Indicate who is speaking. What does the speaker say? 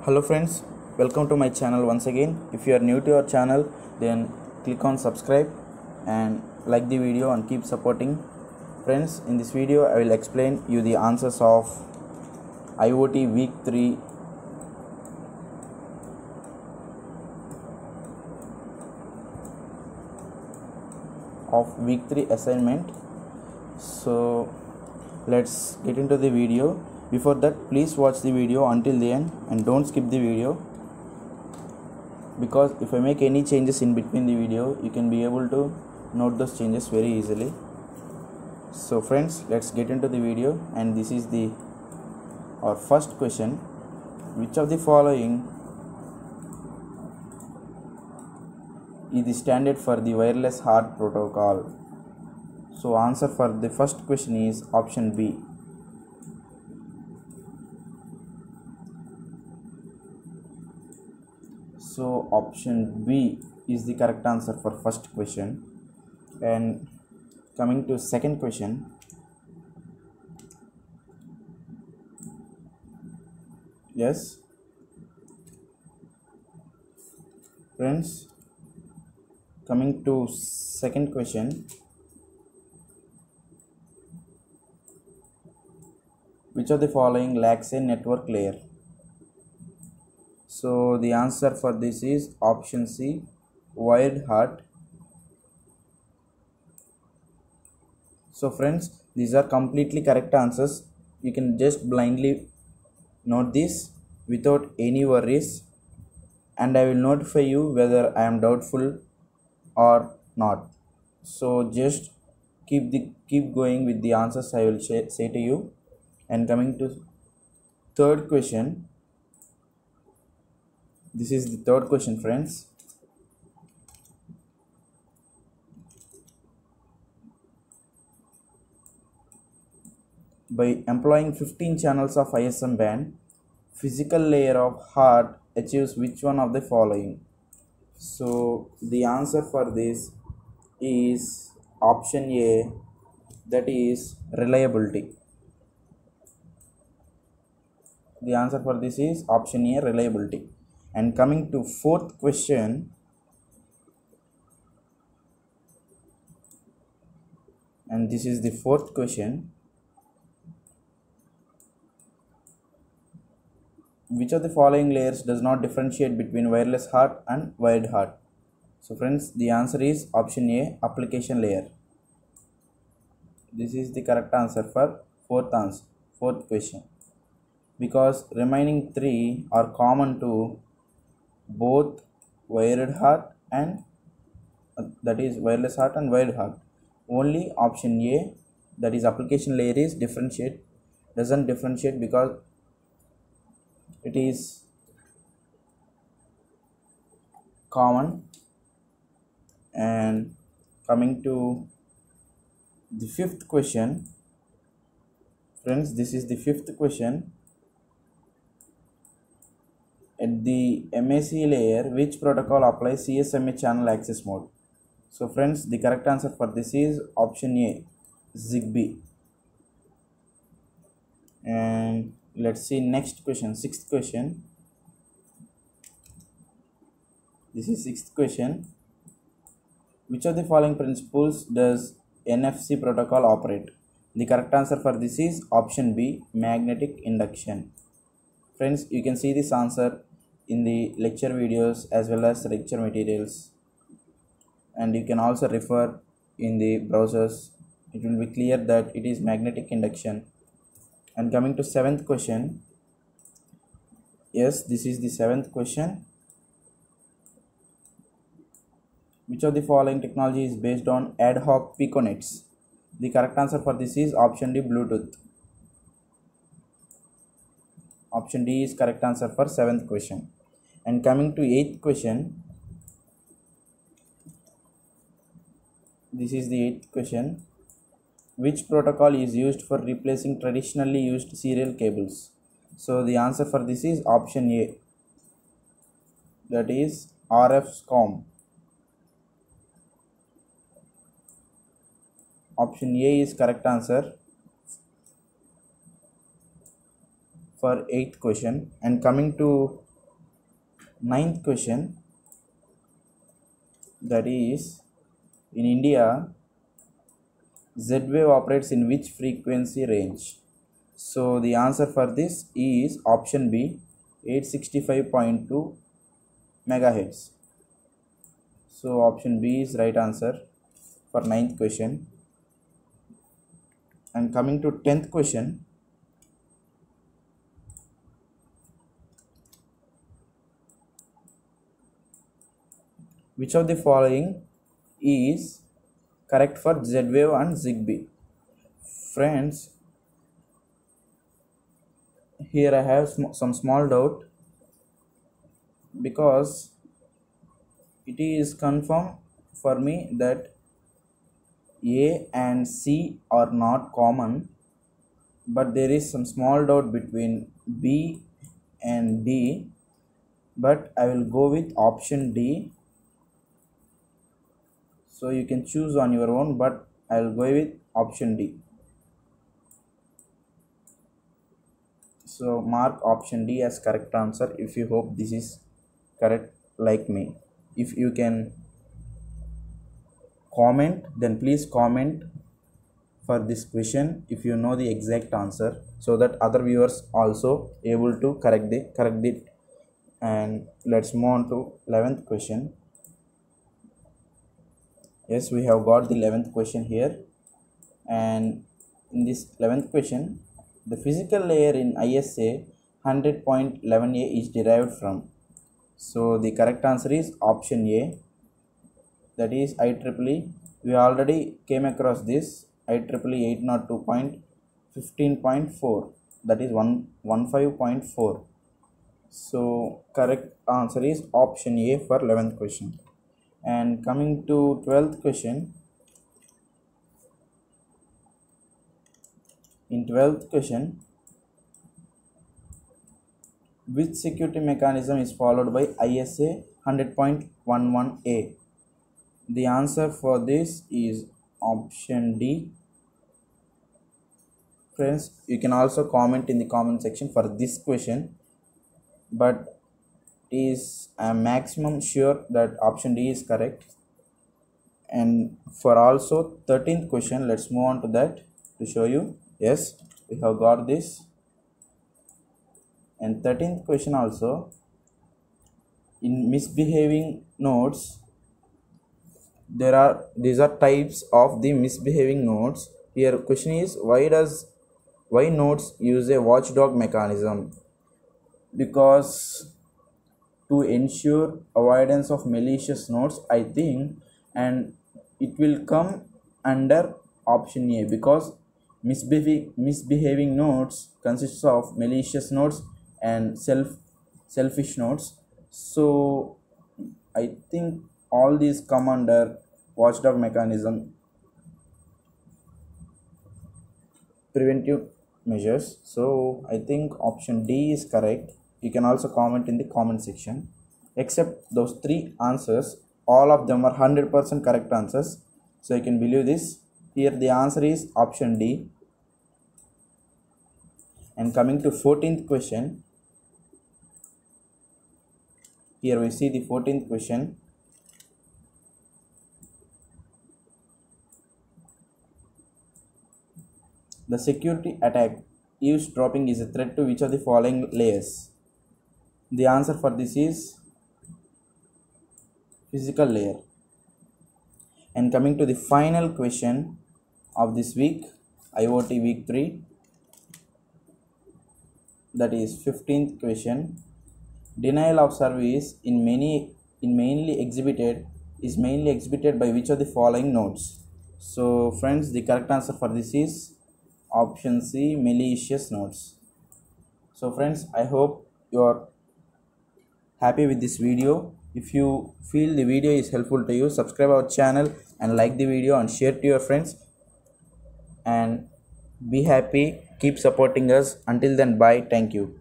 Speaker 1: Hello friends, welcome to my channel once again. If you are new to our channel, then click on subscribe and like the video and keep supporting. Friends, in this video I will explain you the answers of IoT week 3 of week 3 assignment. So let's get into the video. Before that, please watch the video until the end and don't skip the video, because if I make any changes in between the video, you can be able to note those changes very easily. So friends, let's get into the video, and this is our first question. Which of the following is the standard for the wireless HART protocol? So answer for the first question is option B. So option B is the correct answer for first question. And coming to second question, yes friends, coming to second question, which of the following lacks a network layer? So the answer for this is option C, wired HART. So friends, these are completely correct answers. You can just blindly note this without any worries, and I will notify you whether I am doubtful or not. So just keep going with the answers I will say to you. And coming to third question, this is the third question, friends. By employing 15 channels of ISM band, physical layer of HART achieves which one of the following? So the answer for this is option A, that is reliability. The answer for this is option A, reliability. And coming to fourth question, and this is the fourth question. Which of the following layers does not differentiate between wireless HART and wired HART? So friends, the answer is option A, application layer. This is the correct answer for fourth question, because remaining three are common to both wired HART and that is wireless HART and wired HART. Only option A, that is application layer, is doesn't differentiate because it is common. And coming to the fifth question, friends, this is the fifth question. At the MAC layer, which protocol applies CSMA channel access mode? So friends, the correct answer for this is option A, ZigBee. And let's see next question, sixth question. This is sixth question. Which of the following principles does NFC protocol operate? The correct answer for this is option B, magnetic induction. Friends, you can see this answer in the lecture videos as well as lecture materials, and you can also refer in the browsers. It will be clear that it is magnetic induction. And coming to seventh question, yes, this is the seventh question. Which of the following technology is based on ad hoc piconets? The correct answer for this is option D, Bluetooth. Option D is correct answer for seventh question. And coming to eighth question, this is the eighth question. Which protocol is used for replacing traditionally used serial cables? So the answer for this is option A, that is RF SCOM. Option A is correct answer for eighth question. And coming to Ninth question, that is, in India, Z-wave operates in which frequency range? So the answer for this is option B, 865.2 megahertz. So option B is right answer for ninth question. And coming to 10th question, which of the following is correct for Z-wave and Zigbee? Friends, here I have some small doubt, because it is confirmed for me that A and C are not common, but there is some small doubt between B and D, but I will go with option D. So you can choose on your own, but I will go with option D. So mark option D as correct answer if you hope this is correct like me. If you can comment, then please comment for this question if you know the exact answer, so that other viewers also able to correct it. And let's move on to 11th question. Yes, we have got the 11th question here, and in this 11th question, the physical layer in ISA 100.11a is derived from. So the correct answer is option A, that is IEEE. We already came across this IEEE 802.15.4, that is 115.4. So correct answer is option A for 11th question. And coming to 12th question, in 12th question, which security mechanism is followed by ISA 100.11a? The answer for this is option D. Friends, you can also comment in the comment section for this question, but I'm maximum sure that option D is correct. And for also 13th question, let's move on to that to show you. Yes, we have got this. And 13th question also, in misbehaving nodes, these are types of the misbehaving nodes. Here question is, why nodes use a watchdog mechanism? Because to ensure avoidance of malicious nodes, I think, and it will come under option A, because misbehaving nodes consists of malicious nodes and selfish nodes. So I think all these come under watchdog mechanism preventive measures. So I think option D is correct. You can also comment in the comment section. Except those three answers, all of them are 100% correct answers. So you can believe this. Here the answer is option D. And coming to 14th question, here we see the 14th question. The security attack eavesdropping is a threat to which of the following layers? The answer for this is physical layer. And coming to the final question of this week, IoT week 3, that is 15th question. Denial of service is mainly exhibited by which of the following nodes? So friends, the correct answer for this is option C, malicious nodes. So friends, I hope you are happy with this video. If you feel the video is helpful to you, subscribe our channel and like the video and share to your friends. And be happy, keep supporting us. Until then, bye. Thank you.